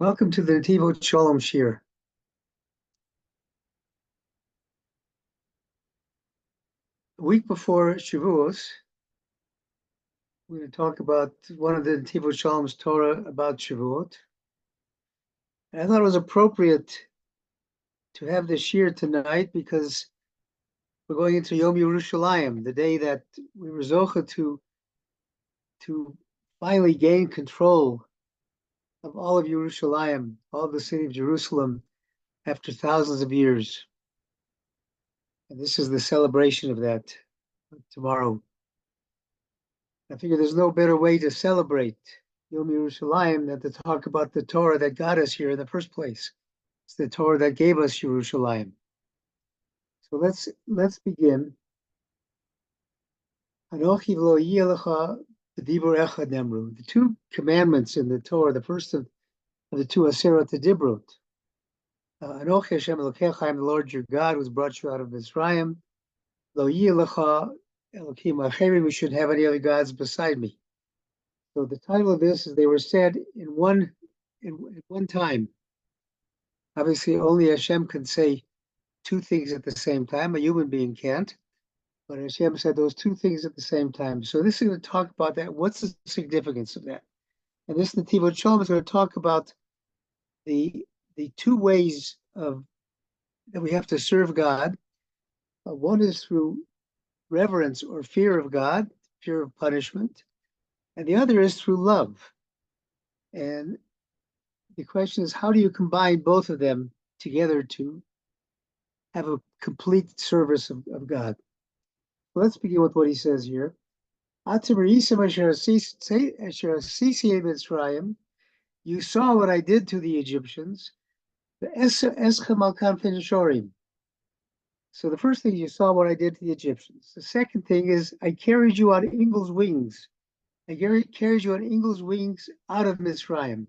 Welcome to the Netivot Shalom Shir. A week before Shavuot, we're going to talk about one of the Netivot Shalom's Torah about Shavuot. And I thought it was appropriate to have the Shir tonight because we're going into Yom Yerushalayim, the day that we were zocha to finally gain control of all of Yerushalayim, all of the city of Jerusalem, after thousands of years. And this is the celebration of that tomorrow. I figure there's no better way to celebrate Yom Yerushalayim than to talk about the Torah that got us here in the first place. It's the Torah that gave us Yerushalayim. So let's begin. Anochi v'lo yeh lecha b'dibur echad nemru. The two commandments in the Torah, the first of the two Aserot Dibrot. Anochi Hashem Elokecha, I am the Lord your God, who has brought you out of Mitzrayim. Lo yeh lecha Elokim acherim, we shouldn't have any other gods beside me. So the title of this is they were said in one time. Obviously, only Hashem can say two things at the same time. A human being can't. But Hashem said those two things at the same time. So this is going to talk about that. What's the significance of that? And this Netivot Shalom is going to talk about the two ways that we have to serve God. One is through reverence or fear of God, fear of punishment. And the other is through love. And the question is, how do you combine both of them together to have a complete service of God? Well, let's begin with what he says here. You saw what I did to the Egyptians. So the first thing, you saw what I did to the Egyptians. The second thing is I carried you on eagle's wings. I carried you on eagle's wings out of Mitzrayim.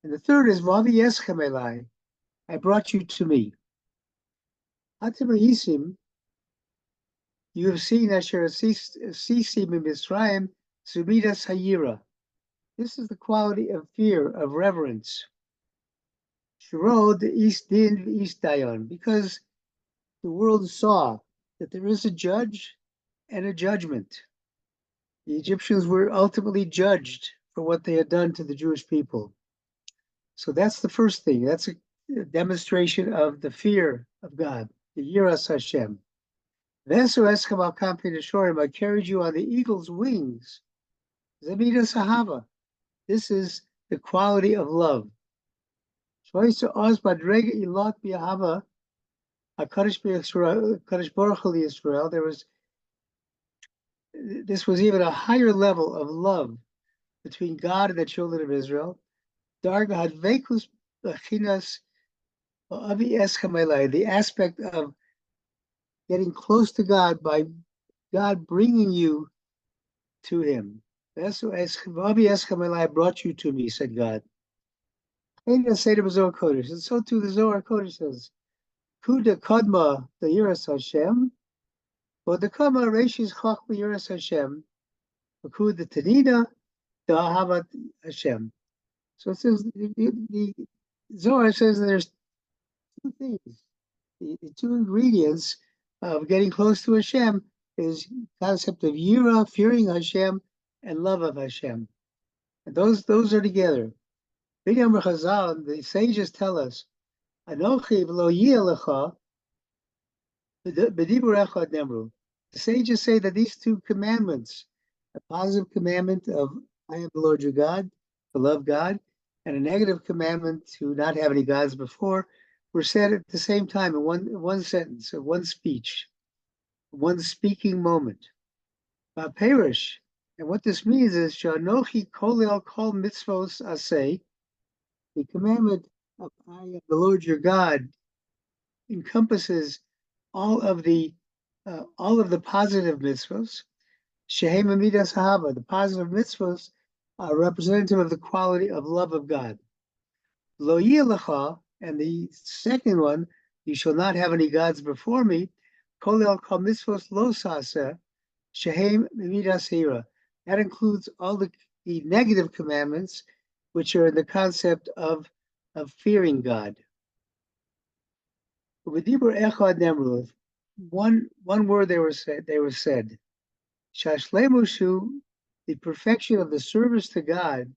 And the third is Mavi Eschem Elai. I brought you to me. You have seen Asher Asisim in Mitzrayim, Sumidas Hayira. This is the quality of fear, of reverence. Shirod East Din East Dayan, because the world saw that there is a judge and a judgment. The Egyptians were ultimately judged for what they had done to the Jewish people. So that's the first thing. That's a demonstration of the fear of God, the Yiras Hashem. I carried you on the eagle's wings. Zemidas Sahava. This is the quality of love. This was even a higher level of love between God and the children of Israel. The aspect of getting close to God by God bringing you to him. I brought you to me, said God. And so too the Zohar Kodesh says, Kuda Kadma the Yiras Hashem, but the Kama Reshis Chach the Yiras Hashem, Kuda Tanina the Ahavat Hashem. So it says the Zohar says that there's two things, the two ingredients of getting close to Hashem is concept of Yira, fearing Hashem, and love of Hashem. And those are together. The sages tell us, the sages say that these two commandments, a positive commandment of I am the Lord your God, to love God, and a negative commandment to not have any gods before, were said at the same time in one sentence, in one speech, one speaking moment. Perish. And what this means is Shanochi Kolel Kol Mitzvos Aseh, the commandment of I am the Lord your God encompasses all of the positive mitzvos. Shehem Amidas Hava, the positive mitzvos are representative of the quality of love of God. Lo Yilecha, and the second one, you shall not have any gods before me. Kolel Kol Mitzvos Lo Saseh, Shehem Amidas Hira. That includes all the negative commandments, which are in the concept of of fearing God. V'dibur echad nemru. One word they were said. Shashlemushu, the perfection of the service to God,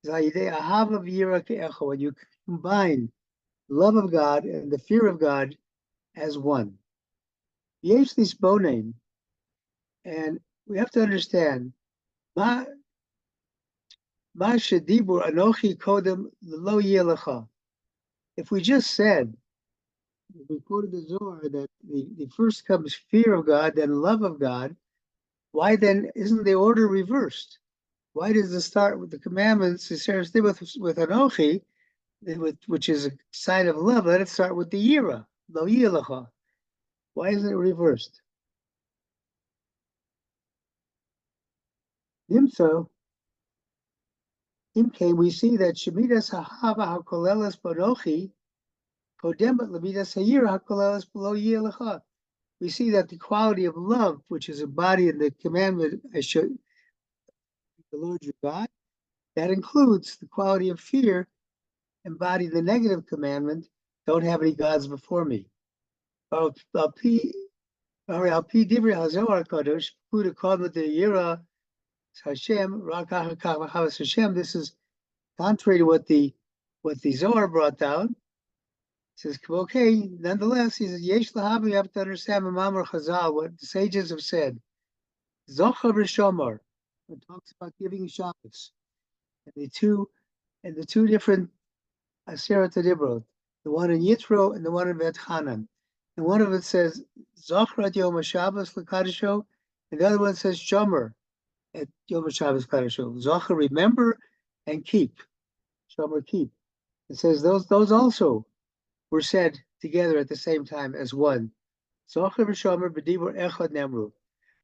is ahava v'yira ke'echa, when you combine love of God and the fear of God as one. Yesh lisbonim, and we have to understand ma shedibur anochi kodem lo yelecha. If we just said, we quoted the Zohar, that the first comes fear of God, then love of God, why then isn't the order reversed? Why does it start with the commandments? It starts with Anochi, which is a sign of love. Let it start with the Yira, Lo Yilacha. Why isn't it reversed? Nimso, Imke, we see that Shemidas Hahava HaKolelas Bonochi, Kodemat Lemidas Hayira HaKolelas Lo Yilacha. We see that the quality of love, which is embodied in the commandment, I should the Lord your God, that includes the quality of fear embodied in the negative commandment, don't have any gods before me. Al pi divri hazor kadosh, puta kavod the yira Hashem, rakach kavod Hashem. This is contrary to what the Zohar brought down. He says, okay, nonetheless, he says, yesh lahav, you have to understand Mamar Chazal, what the sages have said. Zochar v'shomar, it talks about giving Shabbos. And the two different Aseret Dibrot, the one in Yitro and the one in Bet Hanan. And one of it says, Zochrat Yom HaShabbos L'Kadisho, and the other one says, Shomer at Yom HaShabbos L'Kadisho. Zochar, remember, and keep. Shomer, keep. It says those also were said together at the same time as one. Zochar v'Shomer b'dibur echad nemru.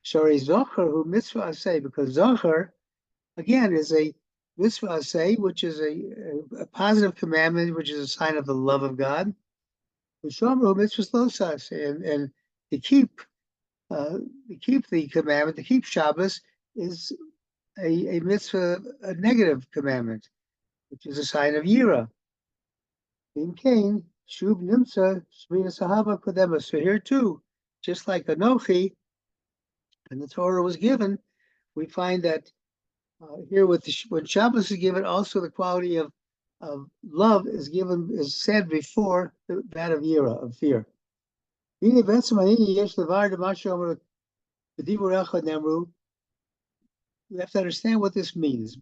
Shari Zochar hu mitzvah asay, because Zochar, again, is a mitzvah asay, which is a positive commandment, which is a sign of the love of God. V'Shomer hu mitzvah losas, and to keep the commandment, to keep Shabbos, is a mitzvah, a negative commandment, which is a sign of Yira. In Cain, Shub Nimsa, Shmina Sahaba Kodema. So here too, just like Anochi, and the Torah was given, we find that here when Shabbos is given, also the quality of love is said before that of Yira, of fear. We have to understand what this means.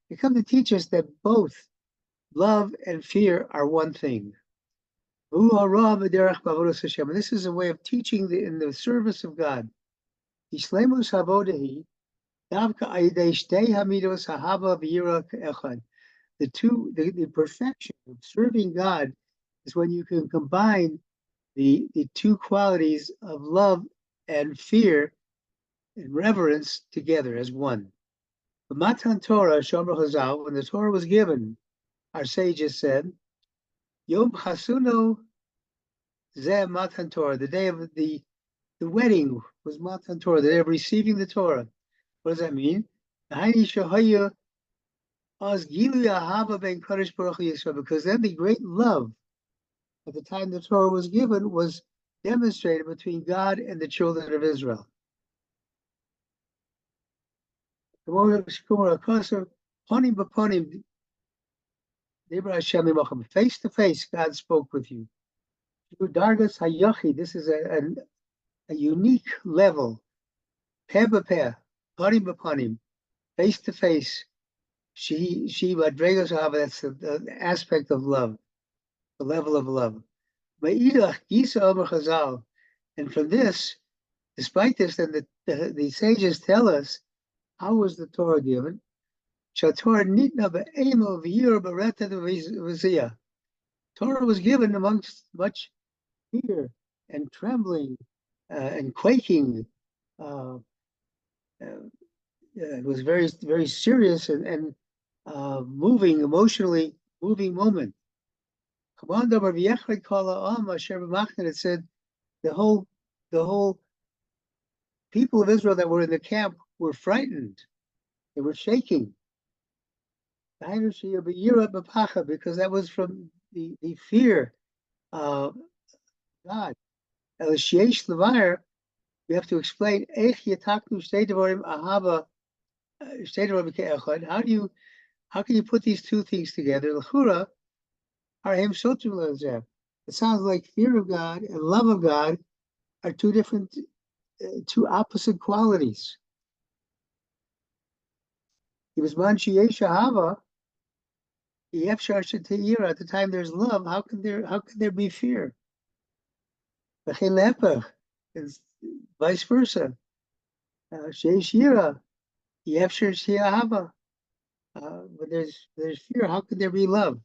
They come to teach us that both love and fear are one thing. And this is a way of teaching in the service of God. The perfection of serving God is when you can combine the two qualities of love and fear and reverence together as one. The Matan Torah, Shomer Chazal, when the Torah was given, our sages said, Yom Chasuno Zeh Matan Torah, the day of the wedding was Matan Torah, the day of receiving the Torah. What does that mean? Because then the great love at the time the Torah was given was demonstrated between God and the children of Israel. Face to face, God spoke with you. This is a unique level. Peh b'peh, panim b'panim, face to face. That's the aspect of love, the level of love. And from this, despite this, then the sages tell us, how was the Torah given? Torah was given amongst much fear and trembling and quaking. It was very, very serious and moving, emotionally moving moment. It said the whole people of Israel that were in the camp were frightened. They were shaking. because that was from the fear of God. We have to explain how can you put these two things together? It sounds like fear of God and love of God are two different, two opposite qualities. He was at the time there's love. How can there be fear? It's vice versa. When there's fear, how can there be love?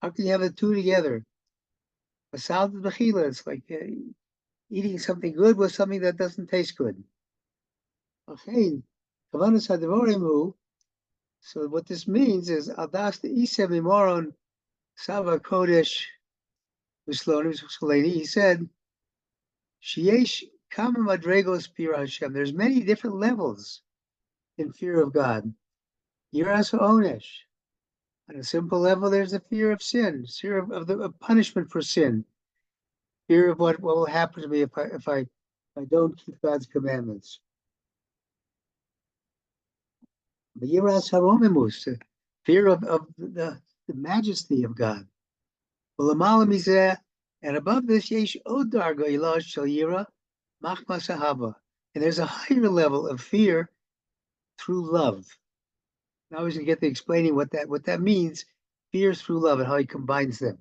How can you have the two together? A salad bechila, it's like eating something good with something that doesn't taste good. Okay, so what this means is Adas the Isa Mimoron Sava Kodesh he said, Sheyesh Kama Madregos Pira Hashem. There's many different levels in fear of God. Yiras Onesh. On a simple level, there's the fear of sin, fear of punishment for sin, fear of what will happen to me if I don't keep God's commandments. The Yiras Haromimus, fear of the majesty of God. And above this, Yesh Odarga Ilash Shal Yira Machmas Ahava. And there's a higher level of fear through love. Now we're going to get to explaining what that means, fear through love and how he combines them.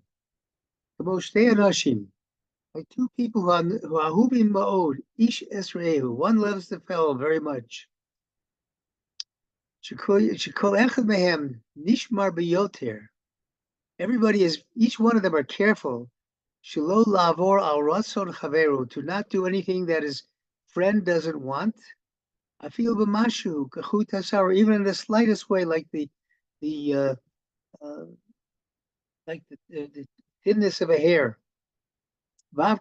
Like two people who are hubim ma'od, ish esrehu. One loves the fellow very much. Shekol echad mehem nishmar biyoter. Each one of them are careful. Shelo lavor al ratzon chaveru, to not do anything that his friend doesn't want. I feel b'mashu kachut hasar, even in the slightest way, like the thinness of a hair. Even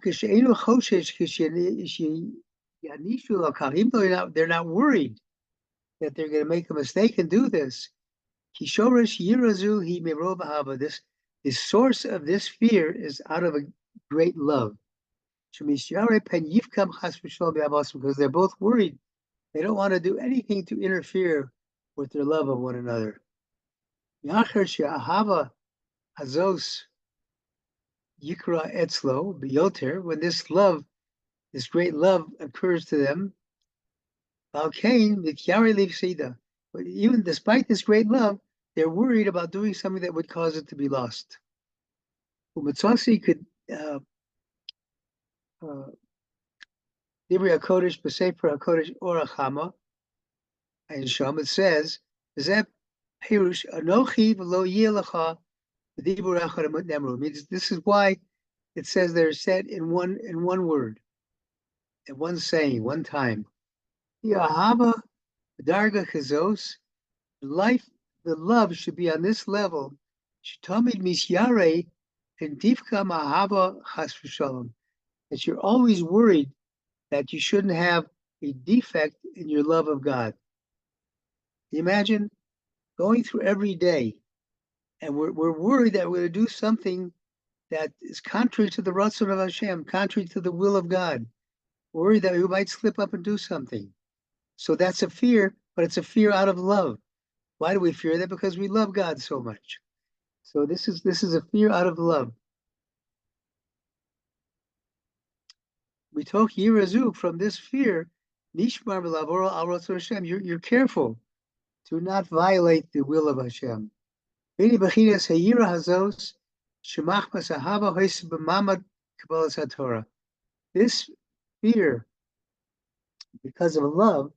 though they're not worried that they're going to make a mistake and do this. This the source of this fear is out of a great love. Because they're both worried. They don't want to do anything to interfere with their love of one another. Yikra etzlo biyoter, when this great love occurs to them, Valkain mityari livsida. But even despite this great love, they're worried about doing something that would cause it to be lost. Umatsasi could Dibri HaKodesh B'Sefer HaKodesh Orachama, and Shom, it says, Zeb Perush Anochi V'lo Yelecha V'Dibur Echad Nemru. Means this is why it says they're said in one word, in one saying, one time. Yahava Darga Chazos, the love should be on this level. Shetomid Misyare and Divka Mahava Chas V'Shalom. That you're always worried that you shouldn't have a defect in your love of God. Imagine going through every day and we're worried that we're going to do something that is contrary to the Ratzon of Hashem, contrary to the will of God. Worried that we might slip up and do something. So that's a fear, but it's a fear out of love. Why do we fear that? Because we love God so much. So this is a fear out of love. We talk Yirazu from this fear. Nishmar v'lavora al Ratzon Hashem. You're careful to not violate the will of Hashem. B'nai Bechinas hayira hazos shemach masahava hois b'mamad kabbalas haTorah. This fear, because of love,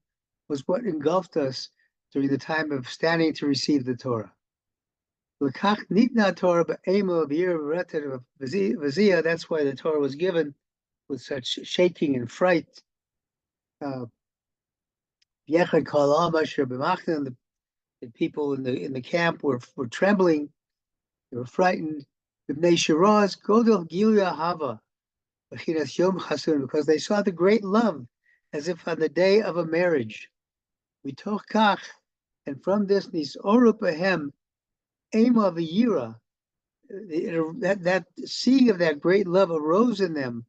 was what engulfed us during the time of standing to receive the Torah. L'kach nitna Torah b'ema b'yir v'retet v'ziyah. That's why the Torah was given with such shaking and fright. Yechad kol am asher b'machnan. The people in the camp were trembling. They were frightened. B'nai Shiraz godel giluya hava b'chinas yom chasun, because they saw the great love as if on the day of a marriage. We took kach, and from this nisoru behem aim of a yira, that seeing of that great love arose in them,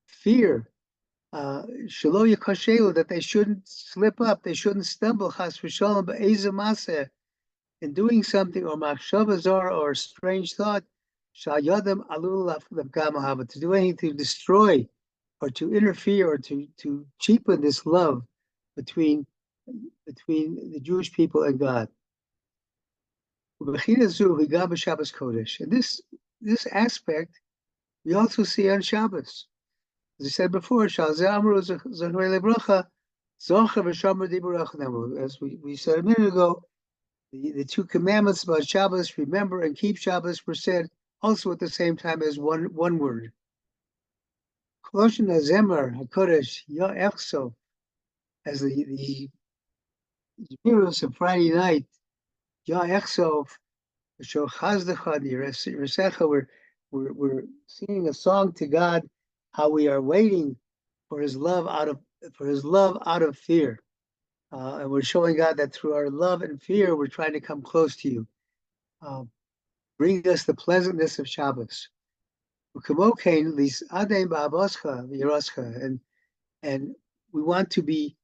fear, shelo yakashelu, that they shouldn't slip up, they shouldn't stumble, chas v'shalom b'ezeh maseh, in doing something, or machshava zara, or a strange thought, shayadam alul lafgamahava, to do anything to destroy, or to interfere, or to cheapen this love between the Jewish people and God. And this aspect we also see on Shabbos. As I said before, as we said a minute ago, the two commandments about Shabbos, remember and keep Shabbos, were said also at the same time as one word. As the heroes of Friday night, we're singing a song to God, how we are waiting for His love out of fear, and we're showing God that through our love and fear, we're trying to come close to You. Bring us the pleasantness of Shabbos. And we want to be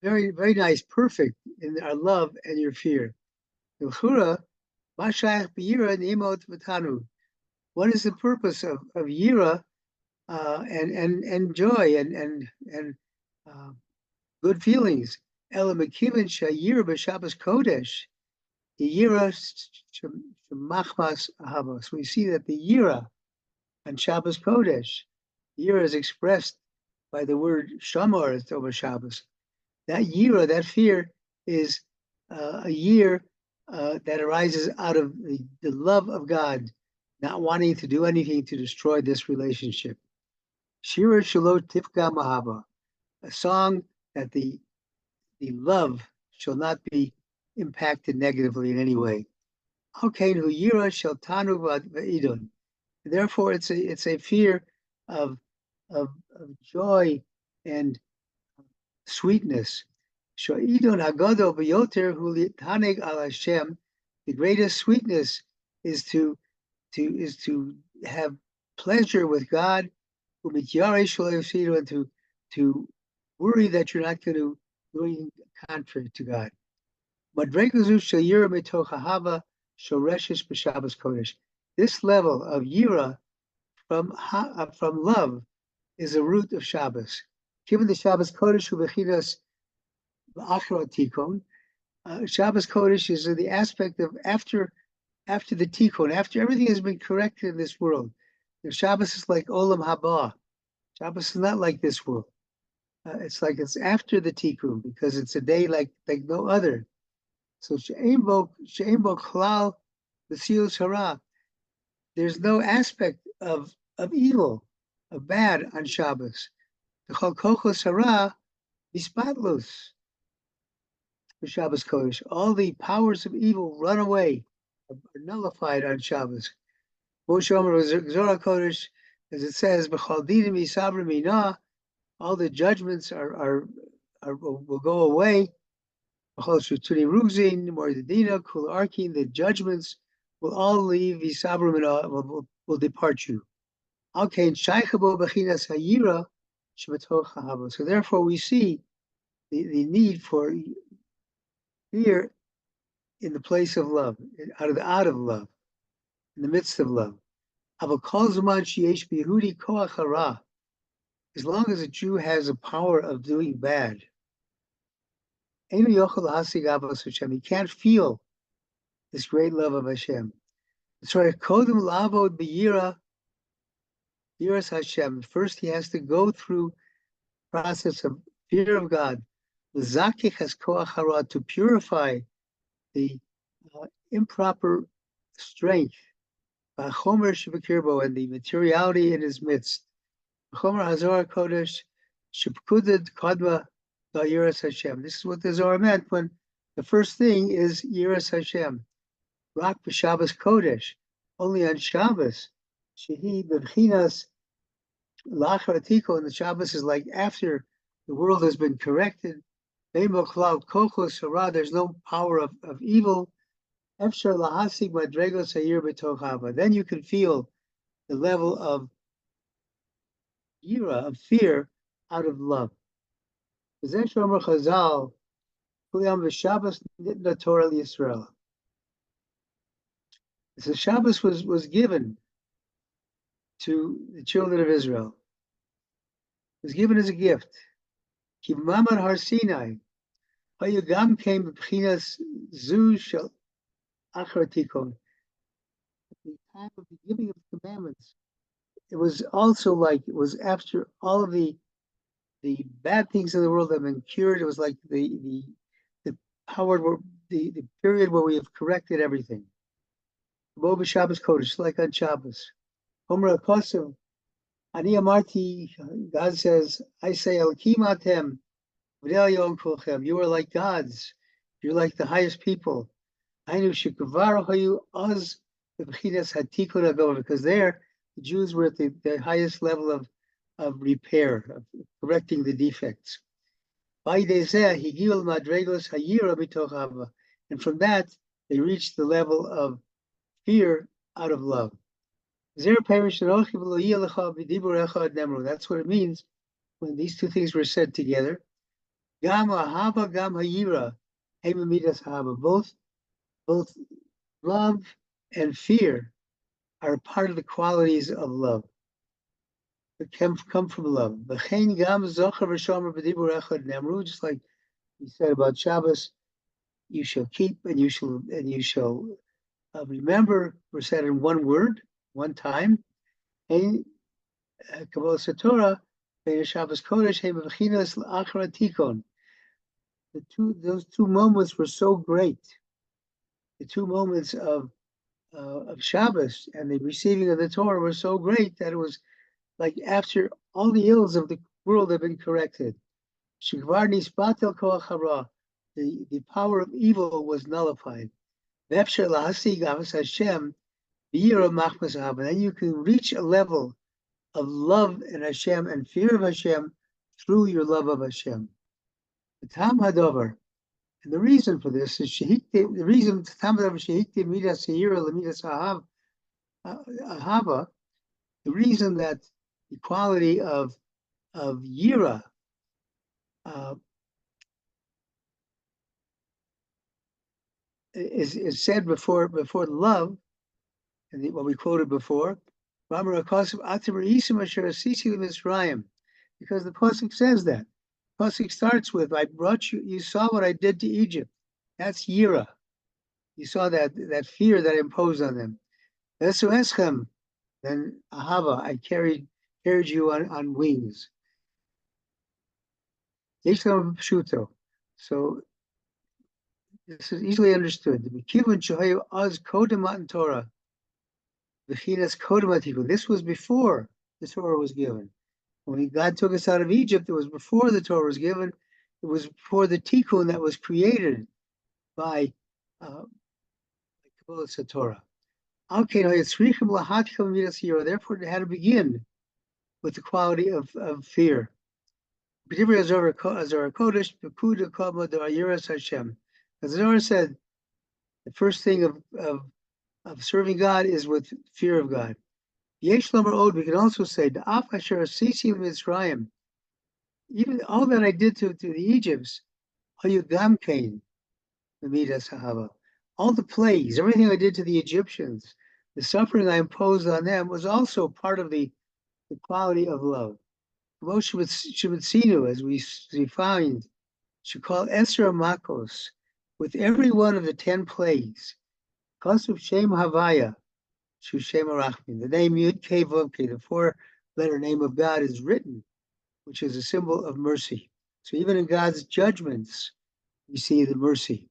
very, very nice, perfect in our love and Your fear. What is the purpose of yira and joy and good feelings? So we see that the yira on Shabbos Kodesh, yira is expressed by the word shamar over Shabbos. That yira, that fear, is a year that arises out of the love of God, not wanting to do anything to destroy this relationship. Shira Shalot Tifka Mahaba, a song that the love shall not be impacted negatively in any way. Therefore, it's a fear of joy and sweetness. The greatest sweetness is to have pleasure with God, and to worry that you're not going to do anything contrary to God. This level of yira from love is a root of Shabbos. Given the Shabbos Kodesh u'bechinas v'achar tikun, Shabbos Kodesh is the aspect of after the tikkun, after everything has been corrected in this world. Shabbos is like olam haba. Shabbos is not like this world. It's after the tikkun, because it's a day like no other. So she'ein bo klal b'sius hara. There's no aspect of evil, of bad on Shabbos. The chol kochos hara mispatlos for Shabbos Kodesh. All the powers of evil run away, are nullified on Shabbos. Moshe Omer Zohar Kodesh, as it says, b'chol dinim yisabrim mina, all the judgments will go away. B'chol shutuni rugzin, mordedina, kul arkin, the judgments will all leave, yisabrim mina, will depart you. Alkein shaychabo b'chinas hayira shebetoch hahava. So therefore we see the need for fear in the place of love, out of love, in the midst of love. As long as a Jew has a power of doing bad, he can't feel this great love of Hashem. First, he has to go through the process of fear of God, to purify the improper strength, and the materiality in his midst. This is what the Zohar meant when the first thing is Yiras Hashem. Rak b'Shabbos Kodesh, only on Shabbos. Shehi b'Bchinas Lachar Tikon, the Shabbos is like after the world has been corrected. There's no power of evil. Then you can feel the level of yira, of fear, out of love. So Shabbos was given to the children of Israel. It was given as a gift. Kivmamad Har Sinai. Hayugam came b'chinas zu shel achar tikon. At the time of the giving of the commandments, it was also like it was after all of the bad things in the world have been cured. It was like the power where the period where we have corrected everything. Bo b'Shabbos Kodesh, like on Shabbos. Homer Apostle, Ani Amarti, God says, I say, Elokim Atem, V'nei Yom Kulchem, you are like gods. You're like the highest people. Hainu Shekavar Hayu Oz B'chinas Hatikun Agova, because there the Jews were at the highest level of repair, of correcting the defects. And from that, they reached the level of fear out of love. That's what it means when these two things were said together. Both love and fear are part of the qualities of love. It come from love. Just like we said about Shabbos, you shall keep and you shall remember. We're said in one word, one time. Torah, Shabbos Kodesh, those two moments were so great. The two moments of Shabbos and the receiving of the Torah were so great that it was like after all the ills of the world have been corrected. The power of evil was nullified. Then you can reach a level of love in Hashem and fear of Hashem through your love of Hashem. The Tam Hadover, and the reason for this is the reason that the quality of yira is said before love, and what we quoted before, because the pasuk says that. The pasuk starts with, "I brought you. You saw what I did to Egypt." That's yira. You saw that fear that I imposed on them. Then ahava, I carried you on wings. So this is easily understood. This was before the Torah was given. When God took us out of Egypt, it was before the Torah was given. It was before the tikkun that was created by Kabbalah Torah. Therefore, it had to begin with the quality of fear. As the Torah said, the first thing of serving God is with fear of God. We can also say, even all that I did to the Egypts, all the plagues, everything I did to the Egyptians, the suffering I imposed on them was also part of the quality of love. As we find, should call Esra Makos with every one of the 10 plagues. Kasuv Shem Havaya, Shushem Arachmin. The name Yud Kei Vav Kei, the 4-letter name of God, is written, which is a symbol of mercy. So even in God's judgments, we see the mercy.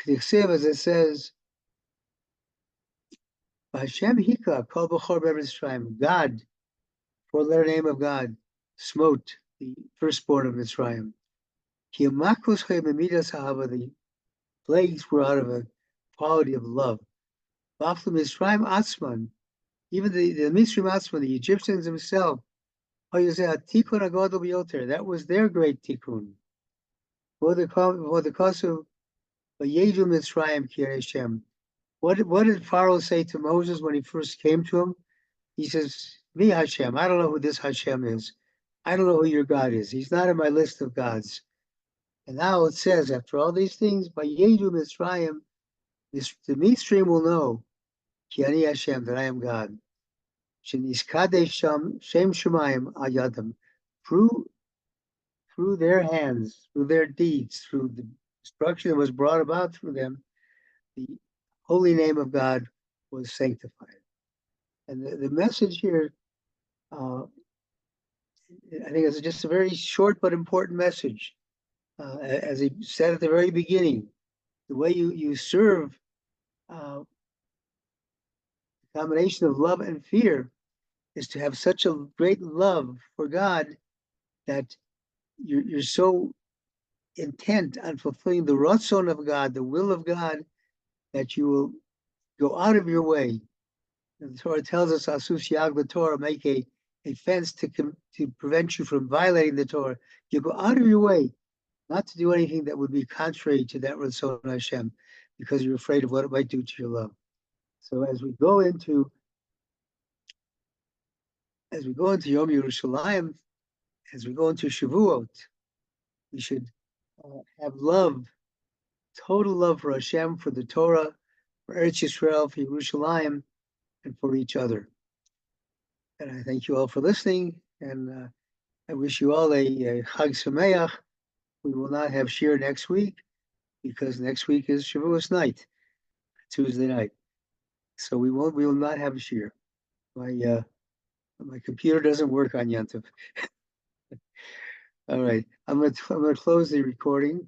As it says, Hashem Hika, Kol B'chor Mitzrayim, God, 4-letter name of God, smote the firstborn of Mitzrayim. The plagues were out of a quality of love. Even the Mitzrayim Atzman, the Egyptians themselves, that was their great tikkun. What the cause of Yedu Mitzrayim Ki Hashem. What did Pharaoh say to Moses when he first came to him? He says, "Me Hashem. I don't know who this Hashem is. I don't know who your God is. He's not in my list of gods." And now it says, after all these things, by Yedu Mitzrayim, the midstream will know, Ki Ani Hashem, that I am God. Sheniskadei Shem Shemayim Ayadim. Through their hands, through their deeds, through the destruction that was brought about through them, the holy name of God was sanctified. And the message here, I think it's just a very short but important message. As he said at the very beginning, the way you serve a combination of love and fear is to have such a great love for God that you're so intent on fulfilling the ratzon of God, the will of God, that you will go out of your way. And the Torah tells us, Asus Yag the Torah, make a fence to prevent you from violating the Torah. You go out of your way not to do anything that would be contrary to that ratzon Hashem, because you're afraid of what it might do to your love. So as we go into Yom Yerushalayim, as we go into Shavuot, we should have love, total love for Hashem, for the Torah, for Eretz Yisrael, for Yerushalayim, and for each other. And I thank you all for listening, and I wish you all a Chag Sameach. We will not have shir next week, because next week is Shavuos night, Tuesday night. So we will not have a shir. My computer doesn't work on Yom Tov. All right, I'm gonna close the recording.